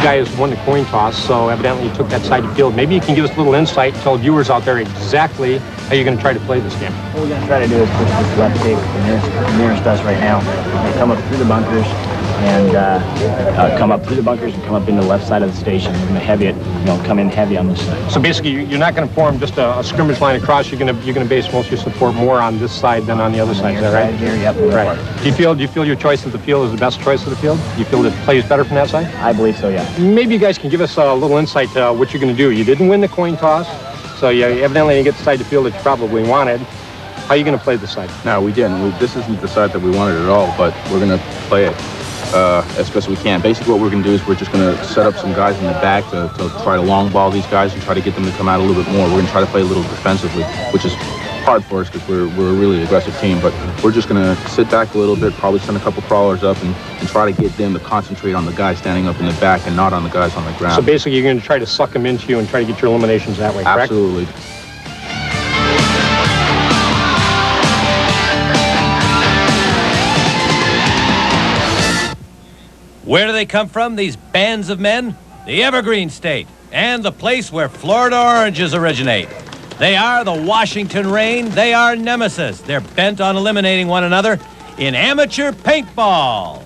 You guys won the coin toss, so evidently you took that side of the field. Maybe you can give us a little insight, tell viewers out there exactly how you're going to try to play this game. What we're going to try to do is push this left tape nearest us right now. We're going to come up through the bunkers and come up through the bunkers and come up in the left side of the station. We're going to heavy it, come in heavy on this side. So basically, you're not going to form just a scrimmage line across. You're going to base most of your support more on this side than on the other side. Is that right? Here, yep. Right. Do you feel your choice of the field is the best choice of the field? Do you feel it plays better from that side? I believe so, yeah. Maybe you guys can give us a little insight to what you're going to do. You didn't win the coin toss, so you evidently didn't get the side of the field that you probably wanted. How are you going to play this side? No, we didn't. This isn't the side that we wanted at all, but we're going to play it as best we can. Basically, what we're going to do is we're just going to set up some guys in the back to try to long ball these guys and try to get them to come out a little bit more. We're going to try to play a little defensively, which is hard for us because we're a really aggressive team, but we're just going to sit back a little bit, probably send a couple crawlers up and try to get them to concentrate on the guys standing up in the back and not on the guys on the ground. So basically, you're going to try to suck them into you and try to get your eliminations that way, correct? Absolutely. Where do they come from, these bands of men? The Evergreen State, and the place where Florida oranges originate. They are the Washington Rain. They are Nemesis. They're bent on eliminating one another in amateur paintball.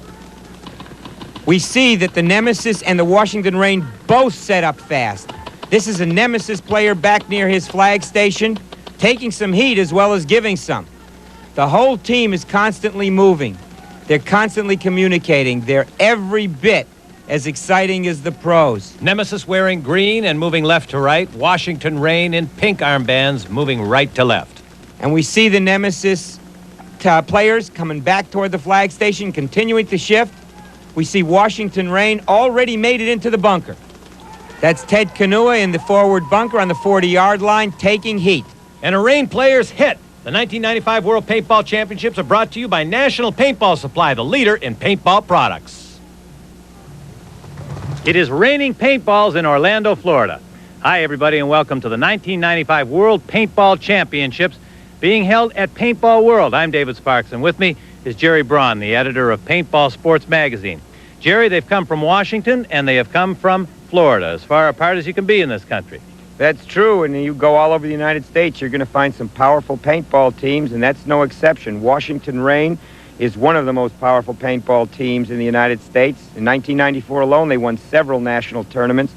We see that the Nemesis and the Washington Rain both set up fast. This is a Nemesis player back near his flag station, taking some heat as well as giving some. The whole team is constantly moving. They're constantly communicating. They're every bit as exciting as the pros. Nemesis wearing green and moving left to right. Washington Rain in pink armbands moving right to left. And we see the Nemesis players coming back toward the flag station, continuing to shift. We see Washington Rain already made it into the bunker. That's Ted Kanua in the forward bunker on the 40-yard line, taking heat. And a Rain player's hit. The 1995 World Paintball Championships are brought to you by National Paintball Supply, the leader in paintball products. It is raining paintballs in Orlando, Florida. Hi, everybody, and welcome to the 1995 World Paintball Championships being held at Paintball World. I'm David Sparks, and with me is Jerry Braun, the editor of Paintball Sports Magazine. Jerry, they've come from Washington, and they have come from Florida, as far apart as you can be in this country. That's true, and you go all over the United States, you're going to find some powerful paintball teams, and that's no exception. Washington Rain is one of the most powerful paintball teams in the United States. In 1994 alone, they won several national tournaments,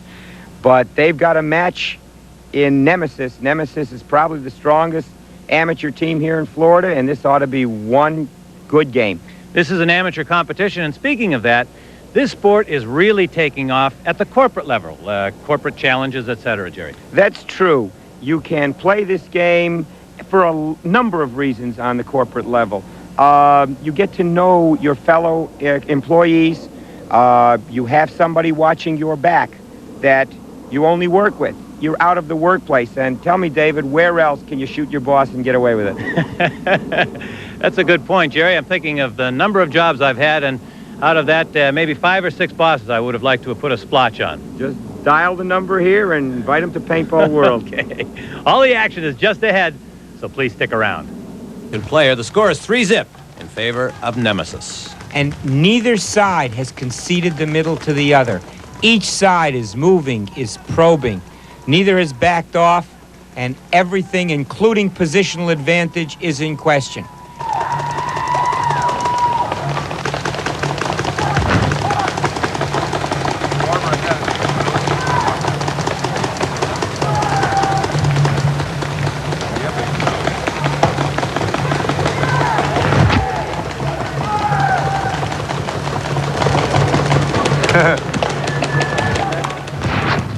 but they've got a match in Nemesis. Nemesis is probably the strongest amateur team here in Florida, and this ought to be one good game. This is an amateur competition, and speaking of that, this sport is really taking off at the corporate level, corporate challenges, etc., Jerry. That's true. You can play this game for a number of reasons on the corporate level. You get to know your fellow employees. You have somebody watching your back that you only work with. You're out of the workplace. And tell me, David, where else can you shoot your boss and get away with it? That's a good point, Jerry. I'm thinking of the number of jobs I've had, and out of that, maybe 5 or 6 bosses I would have liked to have put a splotch on. Just dial the number here and invite them to Paintball World. Okay. All the action is just ahead, so please stick around. Good player. The score is 3-0 in favor of Nemesis. And neither side has conceded the middle to the other. Each side is moving, is probing. Neither has backed off, and everything, including positional advantage, is in question.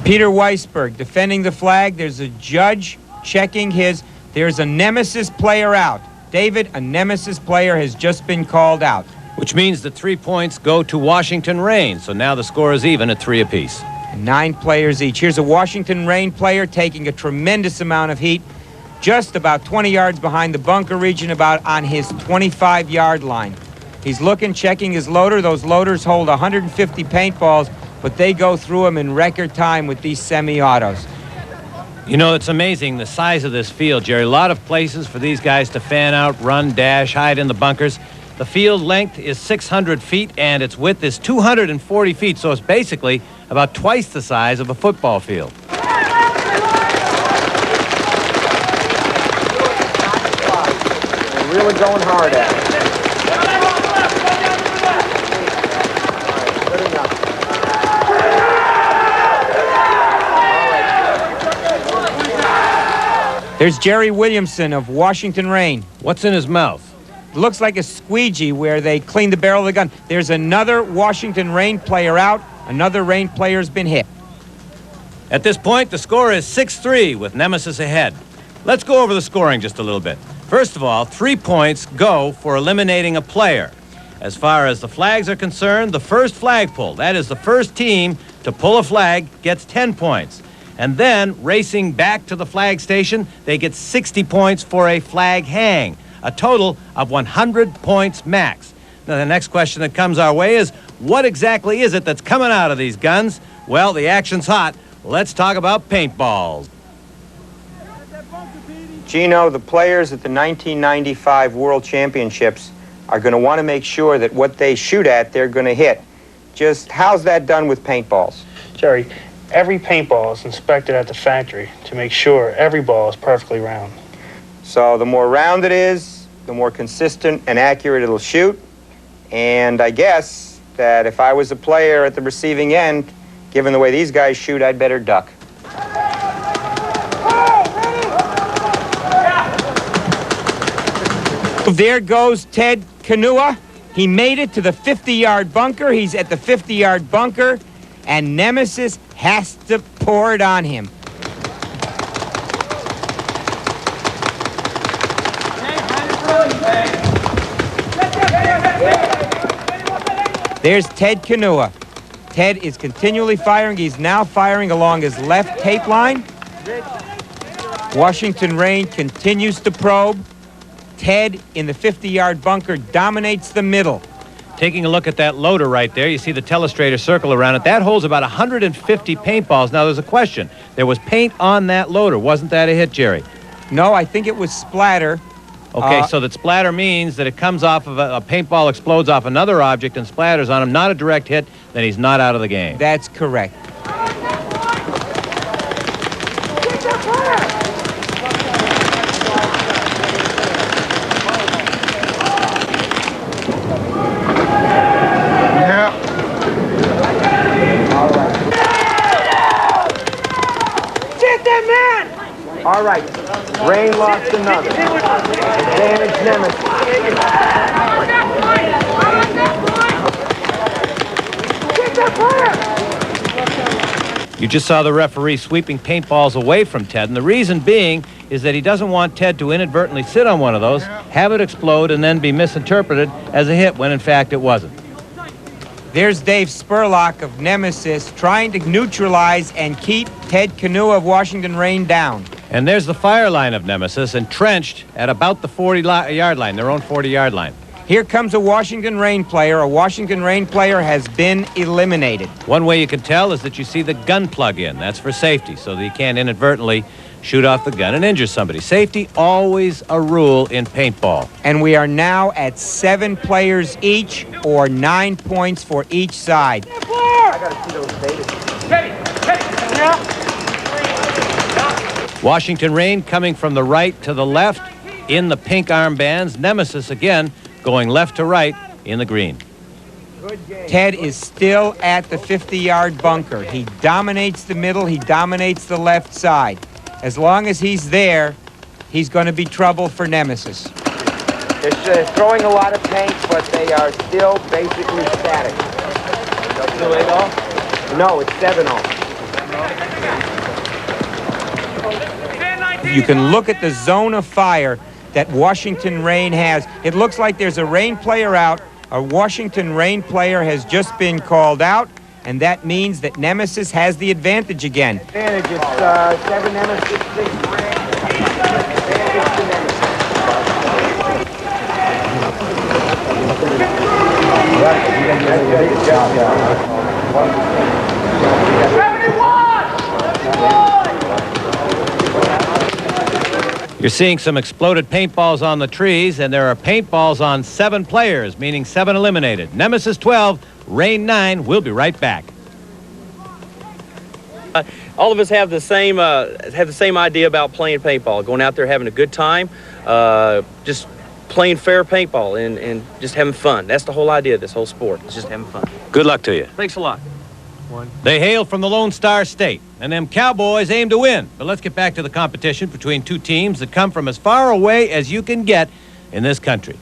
Peter Weisberg defending the flag. There's a judge checking his. There's a Nemesis player out. David, a Nemesis player has just been called out. Which means that 3 points go to Washington Rain. So now the score is even at 3 apiece. 9 players each. Here's a Washington Rain player taking a tremendous amount of heat. Just about 20 yards behind the bunker region, about on his 25-yard line. He's looking, checking his loader. Those loaders hold 150 paintballs, but they go through them in record time with these semi-autos. You know, it's amazing the size of this field, Jerry. A lot of places for these guys to fan out, run, dash, hide in the bunkers. The field length is 600 feet, and its width is 240 feet, so it's basically about twice the size of a football field. They're really going hard at it. There's Jerry Williamson of Washington Rain. What's in his mouth? Looks like a squeegee where they clean the barrel of the gun. There's another Washington Rain player out. Another Rain player's been hit. At this point, the score is 6-3 with Nemesis ahead. Let's go over the scoring just a little bit. First of all, 3 points go for eliminating a player. As far as the flags are concerned, the first flag pull, that is the first team to pull a flag, gets 10 points. And then, racing back to the flag station, they get 60 points for a flag hang, a total of 100 points max. Now, the next question that comes our way is, what exactly is it that's coming out of these guns? Well, the action's hot. Let's talk about paintballs. Gino, the players at the 1995 World Championships are going to want to make sure that what they shoot at, they're going to hit. Just how's that done with paintballs? Jerry, every paintball is inspected at the factory to make sure every ball is perfectly round. So the more round it is, the more consistent and accurate it'll shoot. And I guess that if I was a player at the receiving end, given the way these guys shoot, I'd better duck. There goes Ted Kanua. He made it to the 50-yard bunker. He's at the 50-yard bunker, and Nemesis has to pour it on him. There's Ted Kanua. Ted is continually firing. He's now firing along his left tape line. Washington Rain continues to probe. Ted in the 50-yard bunker dominates the middle. Taking a look at that loader right there, you see the telestrator circle around it. That holds about 150 paintballs. Now, there's a question. There was paint on that loader. Wasn't that a hit, Jerry? No, I think it was splatter. Okay, so that splatter means that it comes off of a paintball, explodes off another object and splatters on him. Not a direct hit, then he's not out of the game. That's correct. All right, Rain lost another. Advantage Nemesis. You just saw the referee sweeping paintballs away from Ted, and the reason being is that he doesn't want Ted to inadvertently sit on one of those, have it explode, and then be misinterpreted as a hit when in fact it wasn't. There's Dave Spurlock of Nemesis trying to neutralize and keep Ted Kanua of Washington Rain down. And there's the fire line of Nemesis, entrenched at about the 40-yard line, their own 40-yard line. Here comes a Washington Rain player. A Washington Rain player has been eliminated. One way you can tell is that you see the gun plug in. That's for safety, so that you can't inadvertently shoot off the gun and injure somebody. Safety, always a rule in paintball. And we are now at 7 players each, or 9 points for each side. I gotta see those data. Ready, now. Washington Rain coming from the right to the left in the pink armbands. Nemesis again going left to right in the green. Ted is still at the 50-yard bunker. He dominates the middle. He dominates the left side. As long as he's there, he's going to be trouble for Nemesis. They're throwing a lot of paint, but they are still basically static. Still 8-0? No, it's 7-0. You can look at the zone of fire that Washington Rain has. It looks like there's a Rain player out. A Washington Rain player has just been called out, and that means that Nemesis has the advantage again. Advantage, it's 7 Nemesis, 6 Rain. Advantage to Nemesis. Good job. You're seeing some exploded paintballs on the trees, and there are paintballs on 7 players, meaning 7 eliminated. Nemesis 12, Rain 9. We'll be right back. all of us have the same idea about playing paintball, going out there having a good time, just playing fair paintball and just having fun. That's the whole idea of this whole sport. It's just having fun. Good luck to you. Thanks a lot. They hail from the Lone Star State, and them Cowboys aim to win. But let's get back to the competition between two teams that come from as far away as you can get in this country.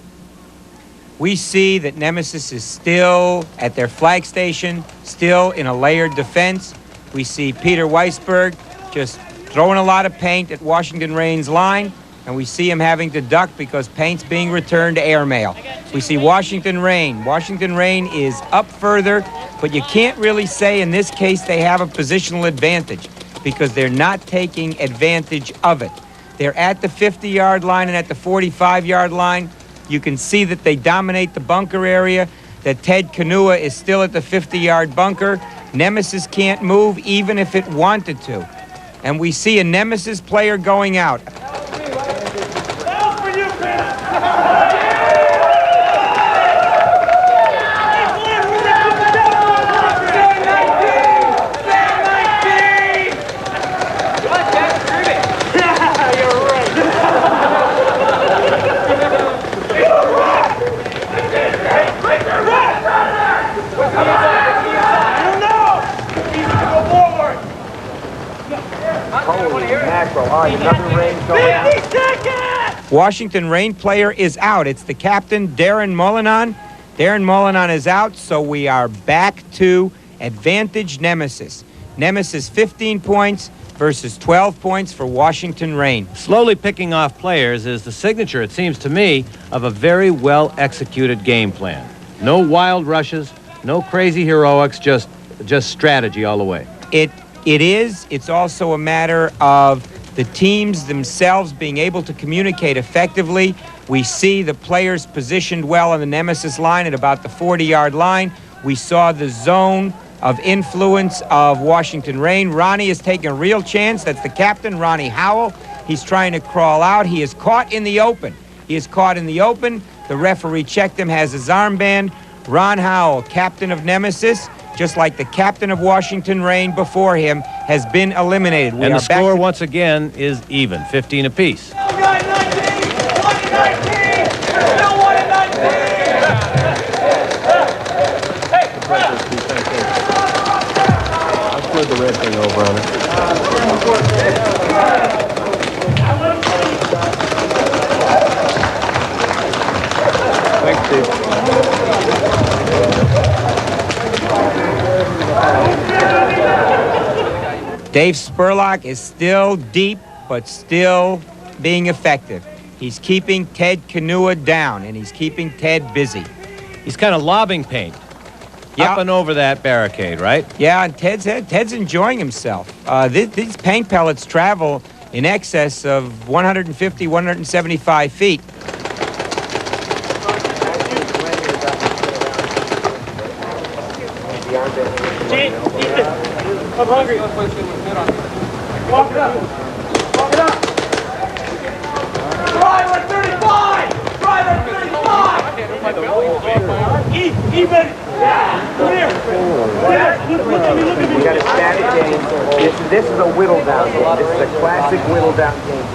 We see that Nemesis is still at their flag station, still in a layered defense. We see Peter Weisberg just throwing a lot of paint at Washington Rain's line, and we see him having to duck because paint's being returned to airmail. We see Washington Rain. Washington Rain is up further, but you can't really say in this case they have a positional advantage because they're not taking advantage of it. They're at the 50-yard line and at the 45-yard line. You can see that they dominate the bunker area, that Ted Kanua is still at the 50-yard bunker. Nemesis can't move even if it wanted to. And we see a Nemesis player going out. Washington Rain player is out. It's the captain, Darrin Moilaneu. Darrin Moilaneu is out, so we are back to advantage Nemesis. Nemesis 15 points versus 12 points for Washington Rain. Slowly picking off players is the signature, it seems to me, of a very well-executed game plan. No wild rushes, no crazy heroics, just strategy all the way. It is. It's also a matter of the teams themselves being able to communicate effectively. We see the players positioned well on the Nemesis line at about the 40-yard line. We saw the zone of influence of Washington Rain. Ronnie is taking a real chance. That's the captain, Ronnie Howell. He's trying to crawl out. He is caught in the open. He is caught in the open. The referee checked him, has his armband. Ron Howell, captain of Nemesis, just like the captain of Washington Rain before him, has been eliminated. And the score, once again, is even, 15 apiece. The red thing over on it. Thanks, Steve. Dave Spurlock is still deep, but still being effective. He's keeping Ted Kanua down, and he's keeping Ted busy. He's kind of lobbing paint. Yeah. Up and over that barricade, right? Yeah, and Ted's enjoying himself. These paint pellets travel in excess of 150, 175 feet. I'm hungry. Walk it up. Walk it up. Drive at 35! Drive at 35! Even! Come here. Look at me. We got a static game. This is a whittle down game. This is a classic whittle down game.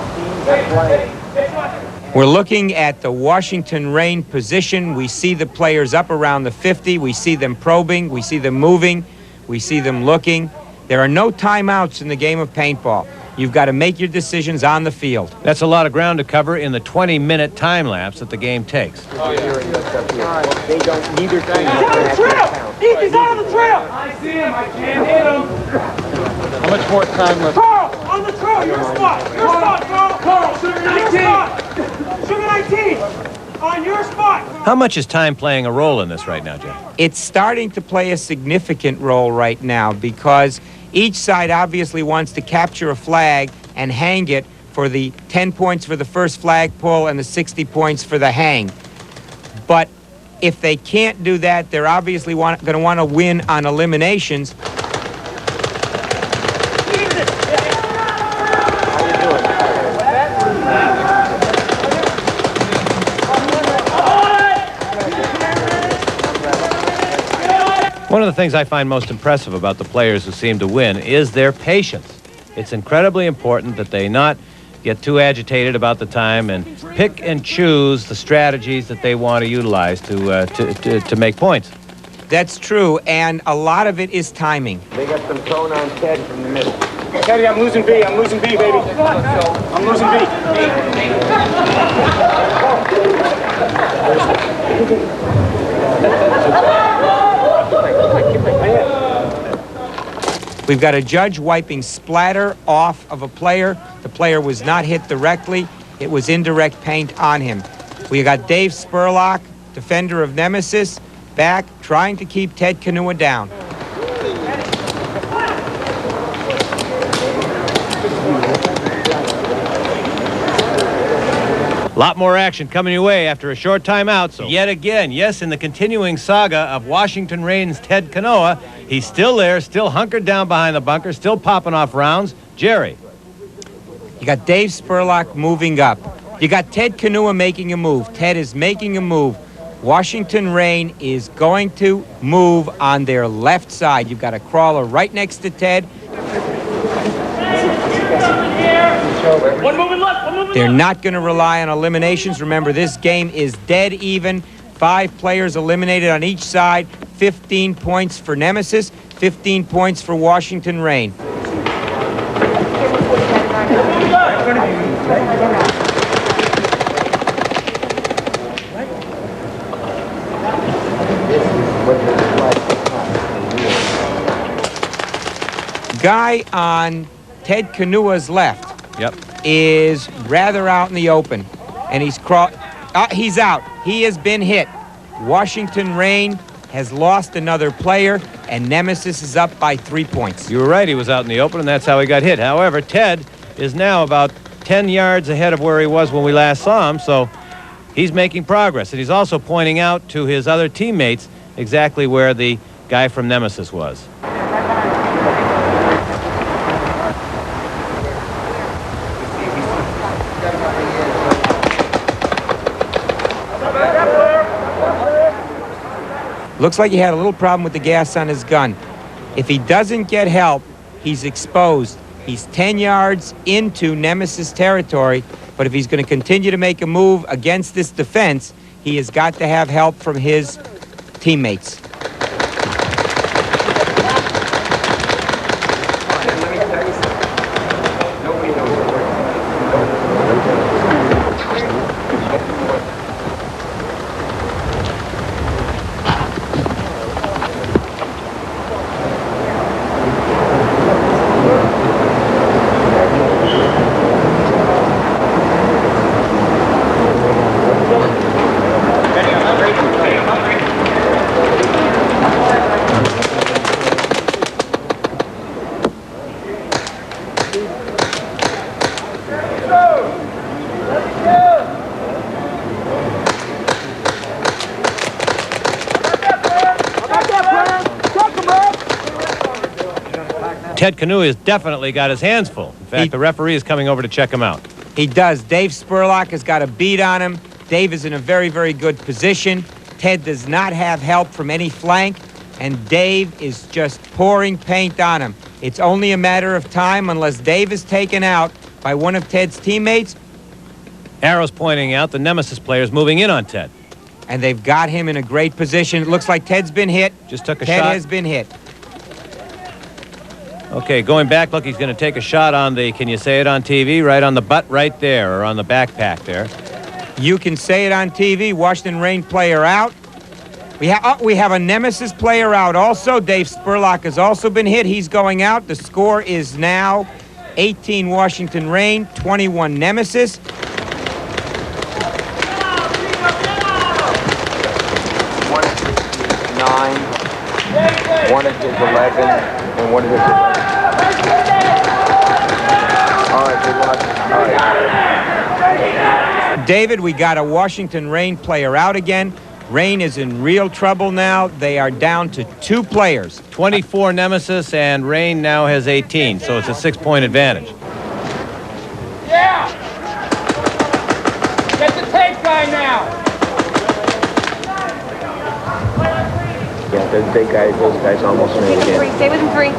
We're looking at the Washington Rain position. We see the players up around the 50. We see them probing. We see them moving. We see them looking. There are no timeouts in the game of paintball. You've got to make your decisions on the field. That's a lot of ground to cover in the 20-minute time lapse that the game takes. They don't, neither team. He's on the trail! He's on the trail! I see him. I can't hit him. How much more time left? Carl, on the trail. Your spot. Your spot, Carl. Carl, Sugar 19. Sugar 19. On your spot. How much is time playing a role in this right now, Jeff? It's starting to play a significant role right now because each side obviously wants to capture a flag and hang it for the 10 points for the first flag pull and the 60 points for the hang. But if they can't do that, they're obviously going to want to win on eliminations. One of the things I find most impressive about the players who seem to win is their patience. It's incredibly important that they not get too agitated about the time and pick and choose the strategies that they want to utilize to make points. That's true, and a lot of it is timing. They got some tone on Ted from the middle. Teddy, I'm losing B. I'm losing B, baby. I'm losing B. We've got a judge wiping splatter off of a player. The player was not hit directly. It was indirect paint on him. We got Dave Spurlock, defender of Nemesis, back trying to keep Ted Kanua down. A lot more action coming your way after a short timeout. So yet again, yes, in the continuing saga of Washington Rain's Ted Kanua, he's still there, still hunkered down behind the bunker, still popping off rounds. Jerry. You got Dave Spurlock moving up. You got Ted Kanua making a move. Ted is making a move. Washington Rain is going to move on their left side. You've got a crawler right next to Ted. One moving left, one moving They're left. not going to rely on eliminations. Remember, this game is dead even. 5 players eliminated on each side. 15 points for Nemesis, 15 points for Washington Rain. Guy on Ted Kanua's left is rather out in the open, and he's he's out. He has been hit. Washington Rain has lost another player, and Nemesis is up by 3 points. You were right, he was out in the open, and that's how he got hit. However, Ted is now about 10 yards ahead of where he was when we last saw him, so he's making progress. And he's also pointing out to his other teammates exactly where the guy from Nemesis was. Looks like he had a little problem with the gas on his gun. If he doesn't get help, he's exposed. He's 10 yards into Nemesis territory, but if he's going to continue to make a move against this defense, he has got to have help from his teammates. Ted Kanua has definitely got his hands full. In fact, the referee is coming over to check him out. He does. Dave Spurlock has got a beat on him. Dave is in a very, very good position. Ted does not have help from any flank, and Dave is just pouring paint on him. It's only a matter of time unless Dave is taken out by one of Ted's teammates. Arrow's pointing out the Nemesis players moving in on Ted. And they've got him in a great position. It looks like Ted's been hit. Just took a Ted shot. has been hit. Okay, going back, look, he's going to take a shot on the, can you say it on TV? Right on the butt right there, or on the backpack there. You can say it on TV. Washington Rain player out. We have a Nemesis player out also. Dave Spurlock has also been hit. He's going out. The score is now 18 Washington Rain, 21 Nemesis. One is 9, one is 11, and one is 11. All right, good luck. All right. David, we got a Washington Rain player out again. Rain is in real trouble now. They are down to 2 players. 24 Nemesis, and Rain now has 18, so it's a 6-point advantage. Yeah! Get the tape guy now! Those big guys, those guys almost made it in. Stay with him 3.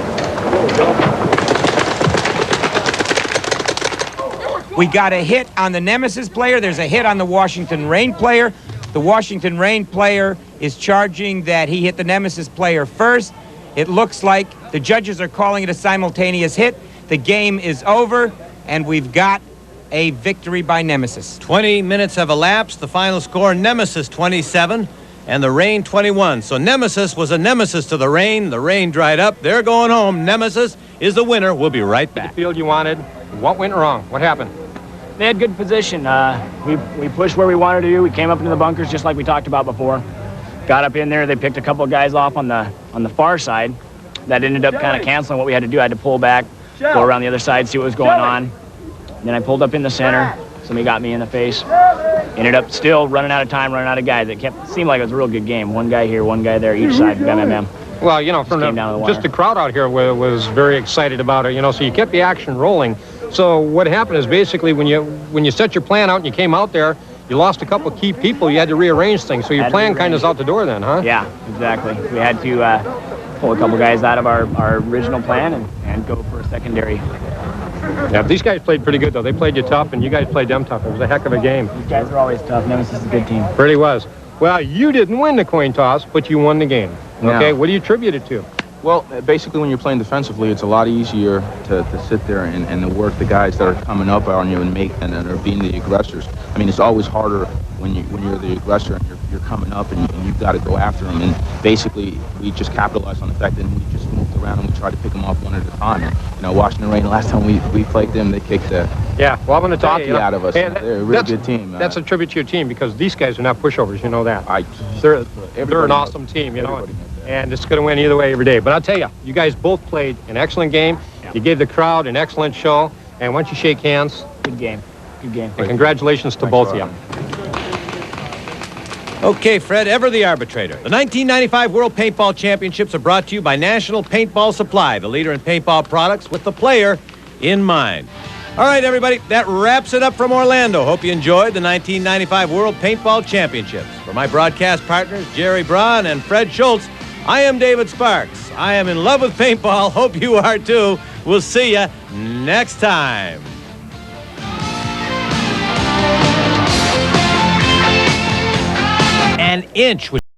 We got a hit on the Nemesis player. There's a hit on the Washington Reign player. The Washington Reign player is charging that he hit the Nemesis player first. It looks like the judges are calling it a simultaneous hit. The game is over, and we've got a victory by Nemesis. 20 minutes have elapsed. The final score, Nemesis 27 and the Reign 21. So Nemesis was a nemesis to the Reign. The Reign dried up. They're going home. Nemesis is the winner. We'll be right The back. field you wanted. What went wrong? What happened? They had good position. We pushed where we wanted to do. We came up into the bunkers just like we talked about before. Got up in there. They picked a couple of guys off on the far side. That ended up kind of canceling what we had to do. I had to pull back, go around the other side, see what was going on. And then I pulled up in the center. Somebody got me in the face. Ended up still running out of time, running out of guys. It seemed like it was a real good game. One guy here, one guy there, each side. Bam, bam, bam. Well, you know, from just the crowd out here was very excited about it, you know, so you kept the action rolling. So what happened is basically when you set your plan out and you came out there, you lost a couple of key people. You had to rearrange things. So your plan kind of is out the door then, huh? Yeah, exactly. We had to pull a couple guys out of our original plan and go for a secondary. Yeah, these guys played pretty good, though. They played you tough, and you guys played them tough. It was a heck of a game. These guys are always tough. Nemesis is a good team. Really was. Well, you didn't win the coin toss, but you won the game. Okay, Yeah. what do you attribute it to? Well, basically, when you're playing defensively, it's a lot easier to sit there and to work the guys that are coming up on you and are being the aggressors. I mean, it's always harder when you're the aggressor and you're coming up and you've got to go after them. And basically, we just capitalized on the fact that we just moved around and we tried to pick them off one at a time. And, you know, Washington Reign, last time we played them, they kicked the Yeah, well, I'm going to tell you, out of us. hey, They're a really good team. That's a tribute to your team because these guys are not pushovers. You know that. They're an Everybody awesome team, you know. Everybody knows that. And it's going to win either way every day. But I'll tell you, you guys both played an excellent game. Yeah. You gave the crowd an excellent show. And why don't you shake hands? Good game. Good game. And congratulations to both of you. Okay, Fred, ever the arbitrator. The 1995 World Paintball Championships are brought to you by National Paintball Supply, the leader in paintball products with the player in mind. All right, everybody, that wraps it up from Orlando. Hope you enjoyed the 1995 World Paintball Championships. For my broadcast partners, Jerry Braun and Fred Schultz, I am David Sparks. I am in love with paintball. Hope you are too. We'll see you next time. An inch.